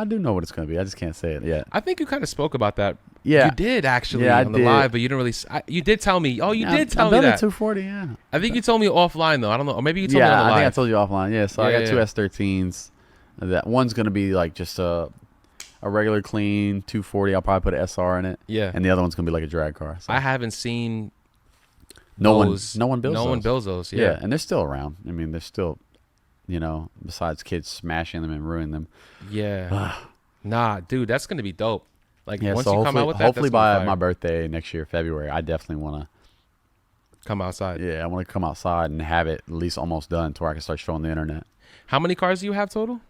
I do know what it's gonna be. I just can't say it yet. I think you kind of spoke about that. Yeah, You did actually Yeah, I on the did. live, but you didn't really. You did tell me. Oh, you did tell I'm me building that. 240. Yeah. I think you told me offline though. I don't know. Or maybe you told me Yeah, on the I live. think I told you offline. Yeah, so I Yeah, got two S13s. That one's gonna be like just a regular clean 240. I'll probably put an SR in it. Yeah. And the other one's gonna be like a drag car. So. I haven't seen no one builds builds those. those. Yeah, and they're still around. I mean, they're still, besides kids smashing them and ruining them. Yeah. Nah, dude, that's gonna be dope. Like Yeah, once so you come out with that, hopefully that's gonna by fire. my birthday next year, February, I definitely want to. Come outside. Yeah, I want to come outside and have it at least almost done to where I can start showing the internet. How many cars do you have total?